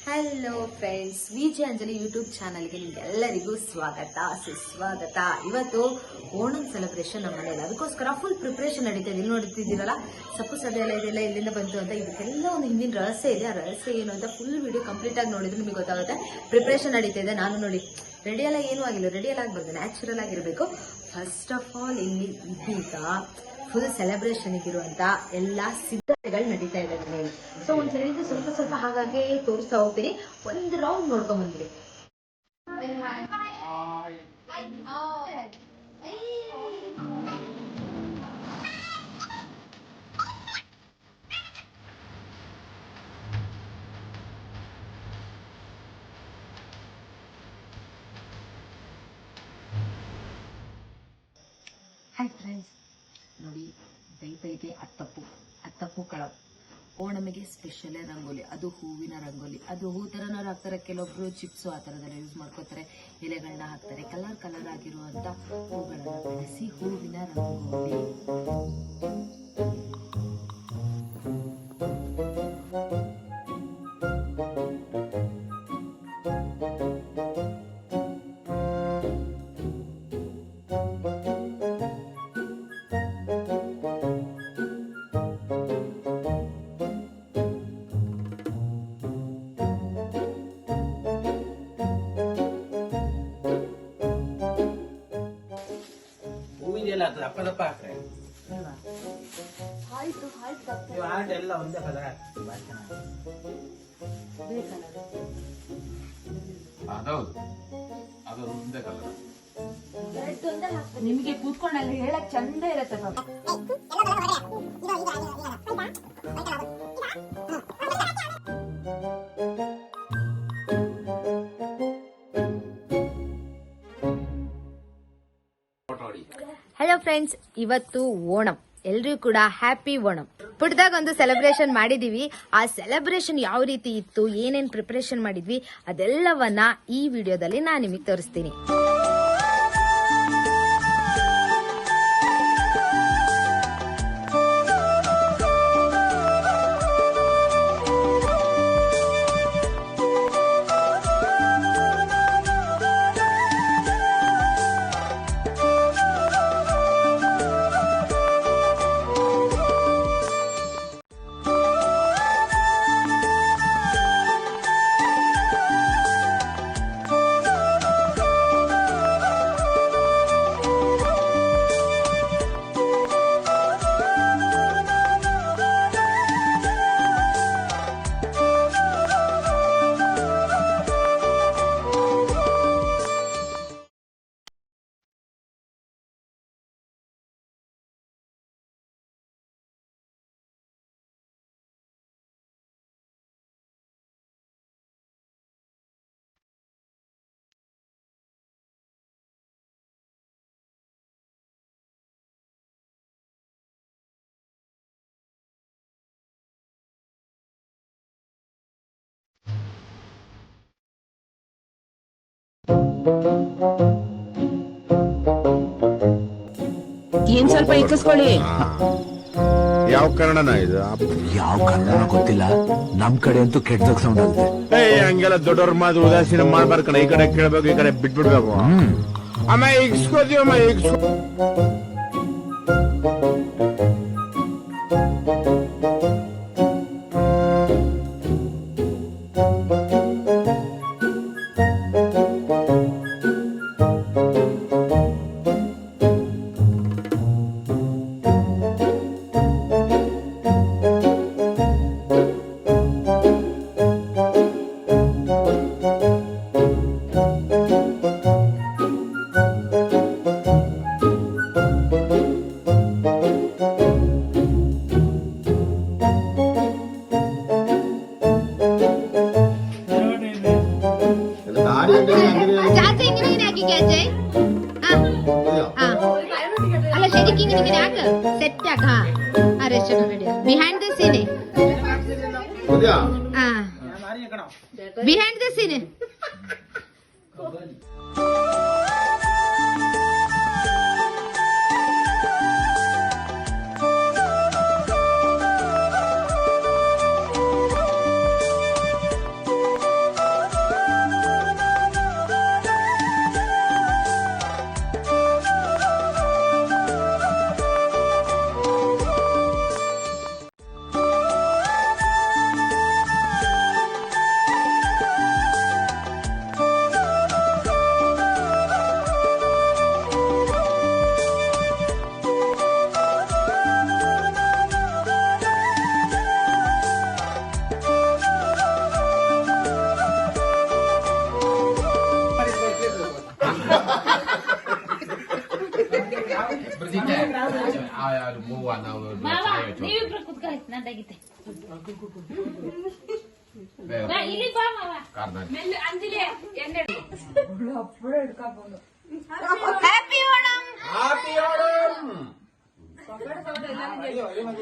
Hello friends, VJ Anjali YouTube ಚಾನಲ್ಗೆ ನಿಮ್ಗೆಲ್ಲರಿಗೂ ಸ್ವಾಗತ ಸುಸ್ವಾಗತ. ಇವತ್ತು ಓಣಂ ಸೆಲೆಬ್ರೇಷನ್ ನಮ್ಮ ಮನೆಯಲ್ಲಿ, ಅದಕ್ಕೋಸ್ಕರ ಫುಲ್ ಪ್ರಿಪ್ರೇಷನ್ ನಡೀತಾ ಇದೆ. ಇಲ್ಲಿ ನೋಡ್ತಿದ್ದೀರಲ್ಲ, ಸಪ್ಪು ಸದೆ ಎಲ್ಲ ಇದೆಲ್ಲ ಎಲ್ಲಿಂದ ಬಂತು ಅಂತ. ಇದಕ್ಕೆಲ್ಲ ಒಂದು ಹಿಂದಿನ ರಹಸ್ಯ ಇದೆ. ಆ ರಹಸ್ಯ ಏನು ಅಂತ ಫುಲ್ ವಿಡಿಯೋ ಕಂಪ್ಲೀಟ್ ಆಗಿ ನೋಡಿದ್ರೆ ನಿಮಗೆ ಗೊತ್ತಾಗುತ್ತೆ. ಪ್ರಿಪ್ರೇಷನ್ ನಡೀತಾ ಇದೆ. ನಾನು ನೋಡಿ ರೆಡಿ ಎಲ್ಲ ಏನೂ ಆಗಿಲ್ಲ, ರೆಡಿ ಎಲ್ಲ ಆಗಬಾರ್ದು, ನ್ಯಾಚುರಲ್ ಆಗಿರಬೇಕು. ಫಸ್ಟ್ ಆಫ್ ಆಲ್ ಇಲ್ಲಿ ಇದೀಗ ಫುಲ್ ಸೆಲೆಬ್ರೇಷನ್ ಇರುವಂತ ಎಲ್ಲಾ ಸಿದ್ಧತೆಗಳು ನಡೀತಾ ಇದೆ ಮನೆಯಲ್ಲಿ. ಸೊ ಒಂದ್ಸರಿ ಸ್ವಲ್ಪ ಸ್ವಲ್ಪ ಹಾಗಾಗಿ ತೋರಿಸ್ತಾ ಹೋಗ್ತೀನಿ. ಒಂದು ರೌಂಡ್ ನೋಡ್ಕೊಂಡ್ ಬಂದ್ರಿ. ಹಾಯ್ ಫ್ರೆಂಡ್ಸ್, ನೋಡಿ ಬೆಳಿಗ್ಗೆ ಹತ್ತಪ್ಪು ಕಳವು ಓಣಮಿಗೆ ಸ್ಪೆಷಲ್ ರಂಗೋಲಿ. ಅದು ಹೂವಿನ ರಂಗೋಲಿ. ಅದು ಹೂ ಥರನವ್ರು ಹಾಕ್ತಾರೆ, ಕೆಲವೊಬ್ರು ಚಿಪ್ಸು ಆ ಥರದೆಲ್ಲ ಯೂಸ್ ಮಾಡ್ಕೋತಾರೆ. ಎಲೆಗಳನ್ನ ಹಾಕ್ತಾರೆ. ಕಲರ್ ಆಗಿರುವಂಥ ಹೂಗಳನ್ನ ಬೆಳೆಸಿ ಹೂವಿನ ರಂಗೋಲಿ. ದಪ್ಪ ಹಾಕ್ರೆ ಎಲ್ಲ ಒಂದೇ ಕಲರ್ ಹಾಕ್ತೀವಿ. ಅದೌದು, ಅದು ಒಂದೇ ಕಲರ್. ನಿಮಗೆ ಕೂತ್ಕೊಂಡಲ್ಲಿ ಹೇಳಕ್ ಚಂದ ಇರತ್ತೆ ಪಾಪ. ಹಲೋ ಫ್ರೆಂಡ್ಸ್, ಇವತ್ತು ಓಣಂ. ಎಲ್ರಿಗೂ ಕೂಡ ಹ್ಯಾಪಿ ಓಣಂ. ಪುಟ್ಟದಾಗ ಒಂದು ಸೆಲೆಬ್ರೇಷನ್ ಮಾಡಿದೀವಿ. ಆ ಸೆಲೆಬ್ರೇಷನ್ ಯಾವ ರೀತಿ ಇತ್ತು, ಏನೇನ್ ಪ್ರಿಪರೇಷನ್ ಮಾಡಿದ್ವಿ, ಅದೆಲ್ಲವನ್ನ ಈ ವಿಡಿಯೋದಲ್ಲಿ ನಾನು ನಿಮಗೆ ತೋರಿಸ್ತೀನಿ. ಏನ್ ಸ್ವಲ್ಪ ಇಕ್ಕಿಸ್ಕೊಳ್ಳಿ. ಯಾವ ಕನ್ನಡನ ಇದು? ಯಾವ ಕನ್ನಡ ಗೊತ್ತಿಲ್ಲ, ನಮ್ ಕಡೆ ಅಂತೂ ಕೆಟ್ಟದಾಗ ಸೌಂಡ್ ಆಗುತ್ತೆ. ಹಂಗೆಲ್ಲ ದೊಡ್ಡವ್ರ ಮಾತು ಉದಾಸೀನ ಮಾಡ್ಬಾರ್ದು ಕಣ. ಈ ಕಡೆ ಕೇಳ್ಬೇಕು, ಈ ಕಡೆ ಬಿಟ್ಬಿಡ್ಬೇಕು. ಅಮ್ಮ ಇಕ್ಸ್ಕೋತೀವಮ್ಮ, അല്ല ശരിക്കും ഇങ്ങനെ ആക്ക്, സെറ്റ് ആക്ക. ആ restaurant ready. Behind the scene, ആ ബിഹൈൻഡ് ദ സീന്. ಅವ್ರು ಮೂವ ನಾವು ಮಾವ ಚಾಯ್ ಹಚ್ಚೋದು. ನೀವಿಬ್ರು ಕುತ್ಕೊಳ್ಳಿ ನಾನು ತೆಗಿತೆ ಬೇಗ ಬಾ ಇಲ್ಲಿ ಬಾ ಮಾವ ಕಾರ್ನಲ್ಲಿ. ಮೆಲ್ಲು ಅಂಜಲಿ ಎಣ್ಣೆ ಹ್ಯಾಪಿ ಓಣಂ. Happy Onam!